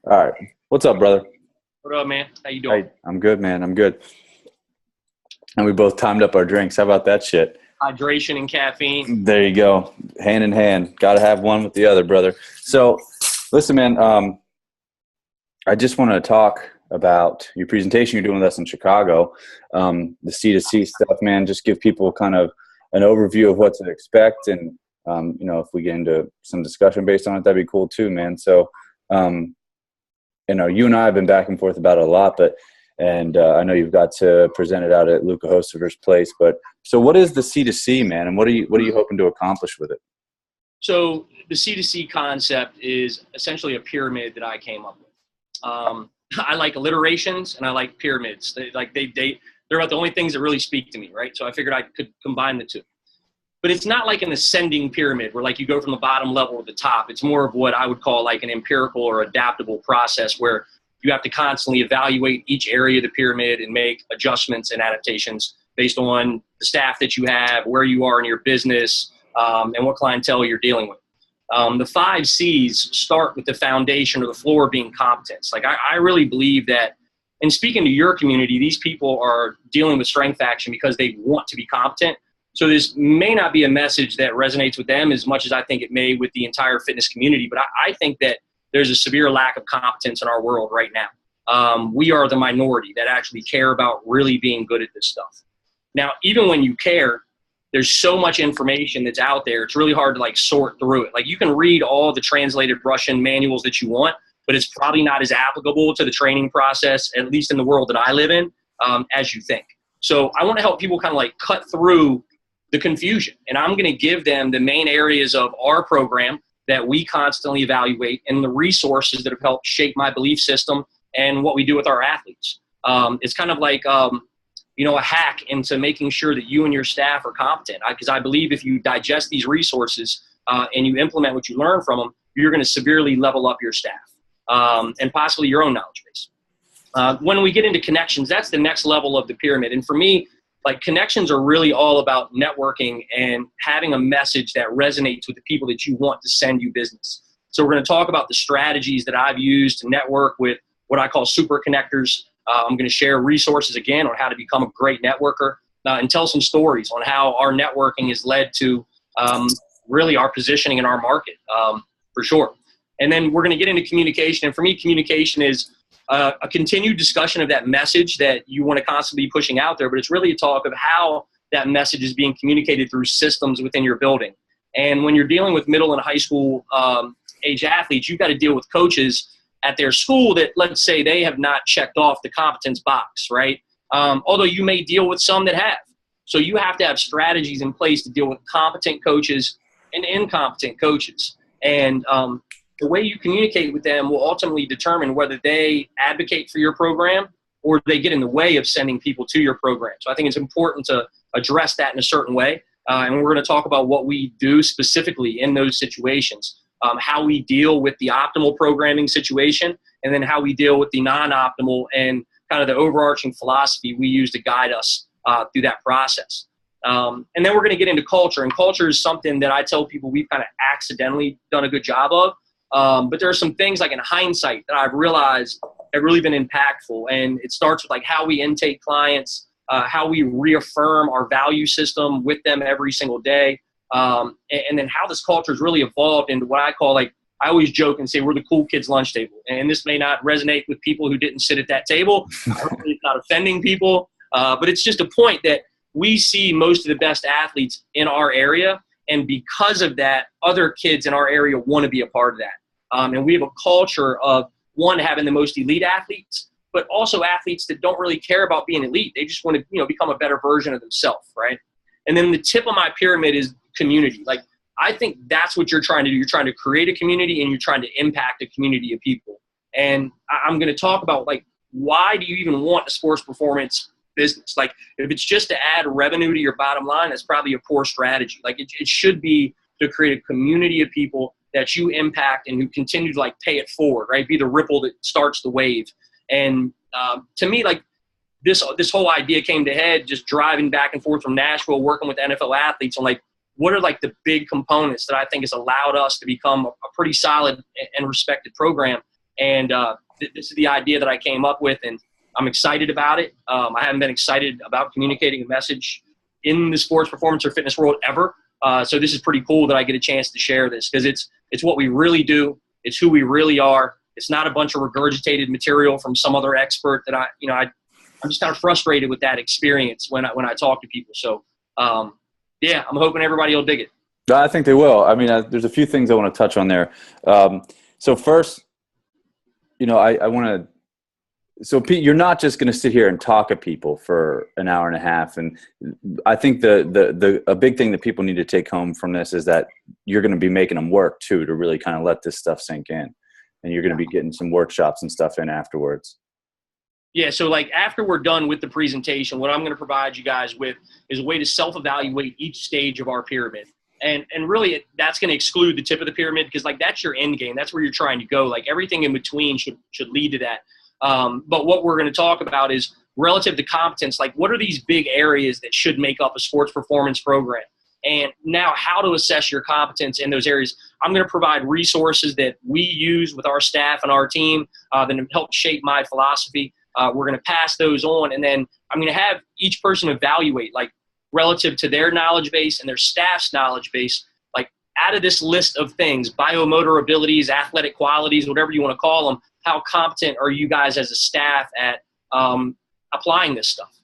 All right. What's up, brother? What up, man? How you doing? Hey, I'm good, man. I'm good. And we both timed up our drinks. How about that shit? Hydration and caffeine. There you go. Hand in hand. Got to have one with the other, brother. So, listen, man, I just want to talk about your presentation you're doing with us in Chicago. The C2C stuff, man. Just give people kind of an overview of what to expect. And, if we get into some discussion based on it, that'd be cool too, man. So, um, you and I have been back and forth about it a lot, and I know you've got to present it out at Luca Hostiver's place. But so, what is the C2C, man, and what are you hoping to accomplish with it? So the C2C concept is essentially a pyramid that I came up with. I like alliterations and I like pyramids. They're about the only things that really speak to me, right? So I figured I could combine the two. But it's not like an ascending pyramid where like you go from the bottom level to the top. It's more of what I would call like an empirical or adaptable process where you have to constantly evaluate each area of the pyramid and make adjustments and adaptations based on the staff that you have, where you are in your business, and what clientele you're dealing with. The 5 C's start with the foundation or the floor being competence. Like I really believe that, and speaking to your community, these people are dealing with strength action because they want to be competent. So this may not be a message that resonates with them as much as I think it may with the entire fitness community. But I think that there's a severe lack of competence in our world right now. We are the minority that actually care about really being good at this stuff. Now, even when you care, there's so much information that's out there. It's really hard to like sort through it. Like you can read all the translated Russian manuals that you want, but it's probably not as applicable to the training process, at least in the world that I live in, as you think. So I want to help people kind of like cut through the confusion. And I'm going to give them the main areas of our program that we constantly evaluate and the resources that have helped shape my belief system and what we do with our athletes. It's kind of like, a hack into making sure that you and your staff are competent. Because I believe if you digest these resources and you implement what you learn from them, you're going to severely level up your staff and possibly your own knowledge base. When we get into connections, that's the next level of the pyramid. And for me, like connections are really all about networking and having a message that resonates with the people that you want to send you business. So we're going to talk about the strategies that I've used to network with what I call super connectors. I'm going to share resources again on how to become a great networker and tell some stories on how our networking has led to really our positioning in our market for sure. And then we're going to get into communication. And for me, communication is a continued discussion of that message that you want to constantly be pushing out there, but it's really a talk of how that message is being communicated through systems within your building. And when you're dealing with middle and high school age athletes, you've got to deal with coaches at their school that, let's say, they have not checked off the competence box, right? Although you may deal with some that have. So you have to have strategies in place to deal with competent coaches and incompetent coaches. And the way you communicate with them will ultimately determine whether they advocate for your program or they get in the way of sending people to your program. So I think it's important to address that in a certain way. And we're going to talk about what we do specifically in those situations, how we deal with the optimal programming situation, and then how we deal with the non-optimal and kind of the overarching philosophy we use to guide us through that process. And then we're going to get into culture. And culture is something that I tell people we've kind of accidentally done a good job of. But there are some things like in hindsight that I've realized have really been impactful. And it starts with like how we intake clients, how we reaffirm our value system with them every single day. And then how this culture has really evolved into what I call, like, I always joke and say we're the cool kids lunch table. And this may not resonate with people who didn't sit at that table. Hopefully it's not offending people. But it's just a point that we see most of the best athletes in our area. And because of that, other kids in our area want to be a part of that. And we have a culture of, one, having the most elite athletes, but also athletes that don't really care about being elite. They just want to, become a better version of themselves, right? And then the tip of my pyramid is community. Like, I think that's what you're trying to do. You're trying to create a community and you're trying to impact a community of people. And I'm going to talk about, like, why do you even want a sports performance business? Like, if it's just to add revenue to your bottom line, that's probably a poor strategy. Like, it should be to create a community of people that you impact and who continue to, like, pay it forward, right? Be the ripple that starts the wave. And to me, like, this whole idea came to head just driving back and forth from Nashville, working with NFL athletes on, like, what are, like, the big components that I think has allowed us to become a pretty solid and respected program. And this is the idea that I came up with, and I'm excited about it. I haven't been excited about communicating a message in the sports performance or fitness world ever. So this is pretty cool that I get a chance to share this, because it's what we really do. It's who we really are. It's not a bunch of regurgitated material from some other expert that I'm just kind of frustrated with that experience when I talk to people. So yeah, I'm hoping everybody will dig it. I think they will. I mean, there's a few things I want to touch on there. So first, I want to. So Pete, you're not just going to sit here and talk at people for an hour and a half. And I think a big thing that people need to take home from this is that you're going to be making them work too, to really kind of let this stuff sink in. And you're going to be getting some workshops and stuff in afterwards. Yeah. So like after we're done with the presentation, what I'm going to provide you guys with is a way to self-evaluate each stage of our pyramid. And really that's going to exclude the tip of the pyramid, because like that's your end game. That's where you're trying to go. Like everything in between should lead to that. But what we're going to talk about is relative to competence, like what are these big areas that should make up a sports performance program? And now how to assess your competence in those areas. I'm going to provide resources that we use with our staff and our team that have helped shape my philosophy. We're going to pass those on, and then I'm going to have each person evaluate, like relative to their knowledge base and their staff's knowledge base, like out of this list of things, biomotor abilities, athletic qualities, whatever you want to call them, how competent are you guys as a staff at applying this stuff?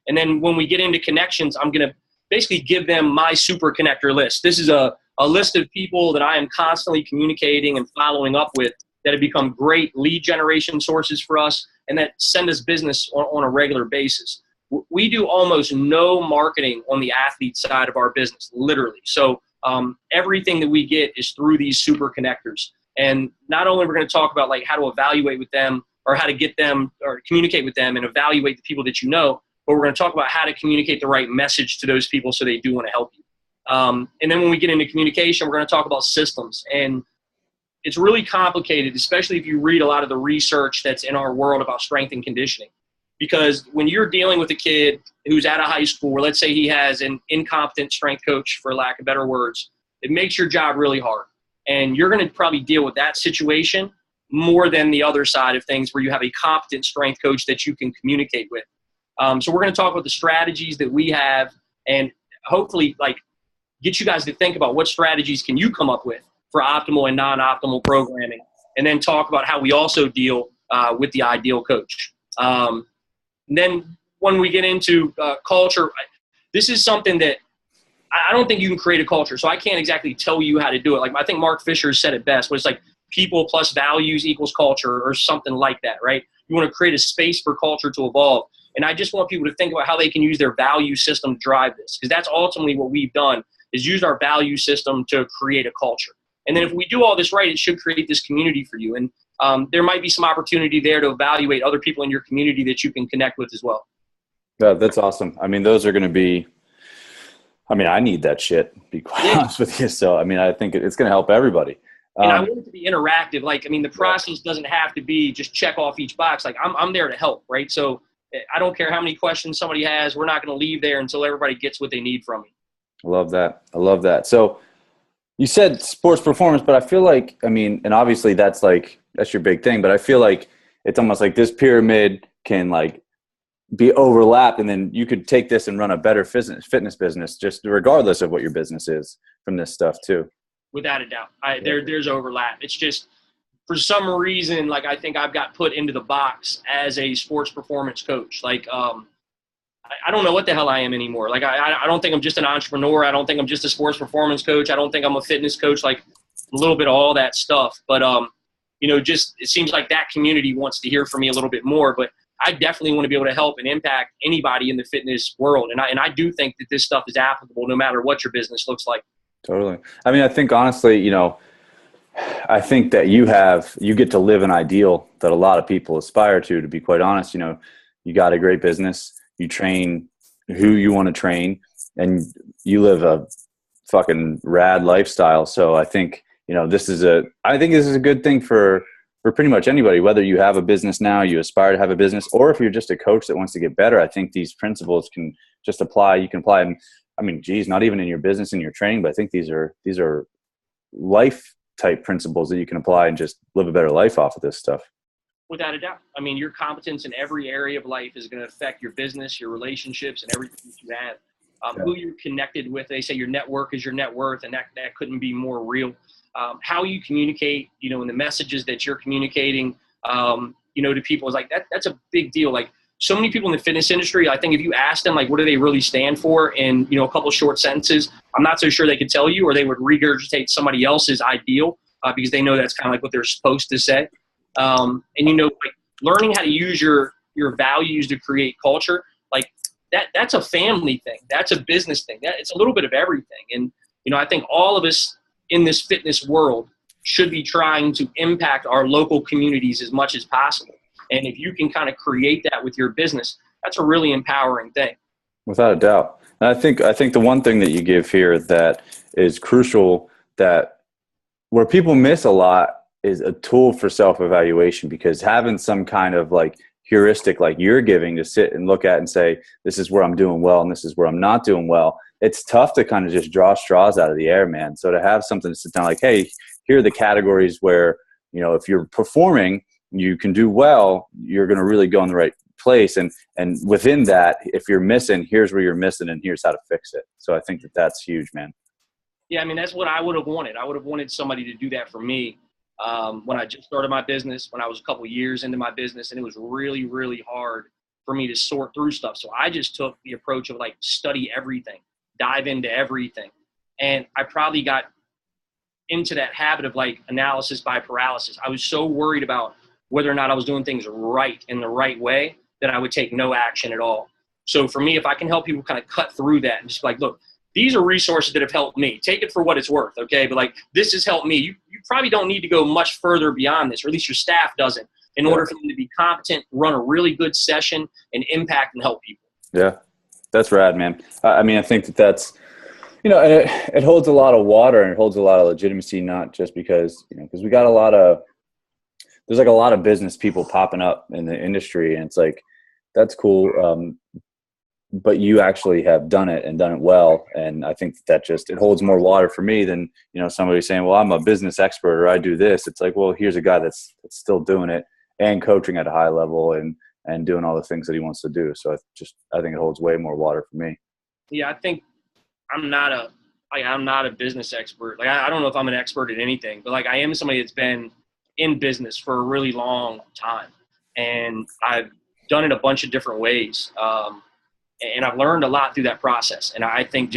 And then when we get into connections, I'm going to basically give them my super connector list. This is a list of people that I am constantly communicating and following up with that have become great lead generation sources for us and that send us business on a regular basis. We do almost no marketing on the athlete side of our business, literally. So everything that we get is through these super connectors. And not only we're going to talk about like how to evaluate with them or how to get them or communicate with them and evaluate the people that you know, but we're going to talk about how to communicate the right message to those people so they do want to help you. And then when we get into communication, we're going to talk about systems. And it's really complicated, especially if you read a lot of the research that's in our world about strength and conditioning. Because when you're dealing with a kid who's out of high school, where let's say he has an incompetent strength coach, for lack of better words, it makes your job really hard. And you're going to probably deal with that situation more than the other side of things where you have a competent strength coach that you can communicate with. So we're going to talk about the strategies that we have and hopefully like get you guys to think about what strategies can you come up with for optimal and non-optimal programming, and then talk about how we also deal with the ideal coach. And then when we get into culture, this is something that I don't think you can create a culture, so I can't exactly tell you how to do it. Like I think Mark Fisher said it best, but it's like people plus values equals culture or something like that, right? You want to create a space for culture to evolve. And I just want people to think about how they can use their value system to drive this, because that's ultimately what we've done is use our value system to create a culture. And then if we do all this right, it should create this community for you. And there might be some opportunity there to evaluate other people in your community that you can connect with as well. Yeah, that's awesome. I mean, those are going to be, I need that shit, to be quite honest with you. So, I think it's going to help everybody. And I want it to be interactive. Like, the process doesn't have to be just check off each box. Like I'm there to help, right? So I don't care how many questions somebody has. We're not going to leave there until everybody gets what they need from me. I love that. So you said sports performance, but I feel like, and obviously that's your big thing, but I feel like it's almost like this pyramid can like be overlapped, and then you could take this and run a better fitness business, just regardless of what your business is from this stuff too. Without a doubt. There's overlap. It's just for some reason, like I think I've got put into the box as a sports performance coach. Like, I don't know what the hell I am anymore. Like, I don't think I'm just an entrepreneur. I don't think I'm just a sports performance coach. I don't think I'm a fitness coach, like a little bit of all that stuff. But, just it seems like that community wants to hear from me a little bit more. But I definitely want to be able to help and impact anybody in the fitness world. And I do think that this stuff is applicable no matter what your business looks like. Totally. I think honestly, I think that you get to live an ideal that a lot of people aspire to be quite honest. You got a great business, you train who you want to train, and you live a fucking rad lifestyle. So I think, this is a good thing for pretty much anybody, whether you have a business now, you aspire to have a business, or if you're just a coach that wants to get better. I think these principles can just apply. You can apply them. Not even in your business and your training, but I think these are lifetime type principles that you can apply and just live a better life off of this stuff. Without a doubt. I mean, your competence in every area of life is going to affect your business, your relationships, and everything that you have. Who you're connected with. They say your network is your net worth, and that couldn't be more real. How you communicate, in the messages that you're communicating, to people is like that's a big deal. Like, so many people in the fitness industry, I think if you ask them, like, what do they really stand for in, a couple of short sentences, I'm not so sure they could tell you, or they would regurgitate somebody else's ideal because they know that's kind of like what they're supposed to say. And, like learning how to use your values to create culture, like that's a family thing. That's a business thing. It's a little bit of everything. And, I think all of us in this fitness world should be trying to impact our local communities as much as possible. And if you can kind of create that with your business, that's a really empowering thing. Without a doubt. And I think the one thing that you give here that is crucial, that where people miss a lot, is a tool for self-evaluation, because having some kind of like heuristic like you're giving to sit and look at and say, this is where I'm doing well and this is where I'm not doing well. It's tough to kind of just draw straws out of the air, man. So to have something to sit down like, hey, here are the categories where, if you're performing, you can do well, you're going to really go in the right place. And within that, if you're missing, here's where you're missing and here's how to fix it. So I think that that's huge, man. Yeah. I mean, that's what I would have wanted. I would have wanted somebody to do that for me. When I just started my business, when I was a couple of years into my business, and it was really, really hard for me to sort through stuff. So I just took the approach of like study everything, dive into everything. And I probably got into that habit of like analysis by paralysis. I was so worried about whether or not I was doing things right in the right way that I would take no action at all. So for me, if I can help people kind of cut through that and just be like, look, these are resources that have helped me. Take it for what it's worth, okay? But like, this has helped me. You probably don't need to go much further beyond this, or at least your staff doesn't, in order for them to be competent, run a really good session, and impact and help people. Yeah, that's rad, man. I mean, I think that's, and it holds a lot of water and it holds a lot of legitimacy, not just because, because we got there's like a lot of business people popping up in the industry, and it's like, that's cool. But you actually have done it and done it well. And I think that just, it holds more water for me than, somebody saying, well, I'm a business expert or I do this. It's like, well, here's a guy that's still doing it and coaching at a high level and doing all the things that he wants to do. So I think it holds way more water for me. Yeah. I think I'm not a business expert. Like, I don't know if I'm an expert at anything, but like I am somebody that's been in business for a really long time. And I've done it a bunch of different ways. And I've learned a lot through that process. And I think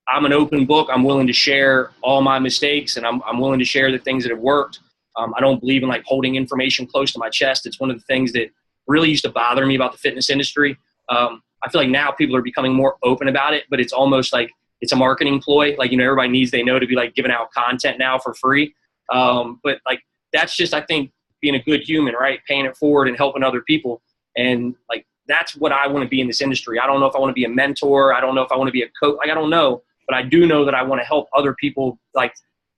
I'm an open book. I'm willing to share all my mistakes, and I'm willing to share the things that have worked. I don't believe in like holding information close to my chest. It's one of the things that really used to bother me about the fitness industry. I feel like now people are becoming more open about it, but it's almost like it's a marketing ploy. Like, everybody needs, they know, to be like giving out content now for free. But like, that's just, I think, being a good human, right? Paying it forward and helping other people. And like, that's what I want to be in this industry. I don't know if I want to be a mentor. I don't know if I want to be a coach. Like, I don't know, but I do know that I want to help other people, like,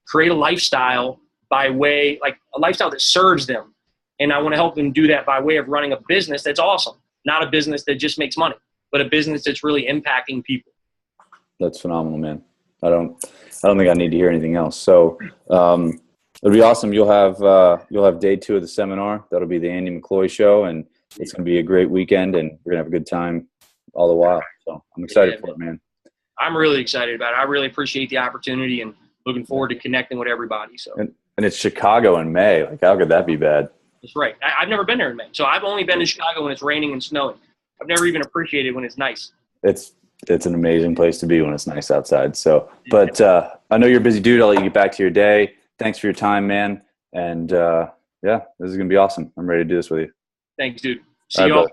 create a lifestyle by way, like a lifestyle that serves them. And I want to help them do that by way of running a business that's awesome. Not a business that just makes money, but a business that's really impacting people. That's phenomenal, man. I don't think I need to hear anything else. So, it'll be awesome. You'll have day 2 of the seminar. That'll be the Andy McCloy show. And it's going to be a great weekend, and we're going to have a good time all the while. So I'm excited for it, man. I'm really excited about it. I really appreciate the opportunity and looking forward to connecting with everybody. So, and it's Chicago in May. Like, how could that be bad? That's right. I've never been there in May. So I've only been to Chicago when it's raining and snowing. I've never even appreciated when it's nice. It's an amazing place to be when it's nice outside. So, but I know you're a busy dude. I'll let you get back to your day. Thanks for your time, man. And this is going to be awesome. I'm ready to do this with you. Thanks, dude. See you all.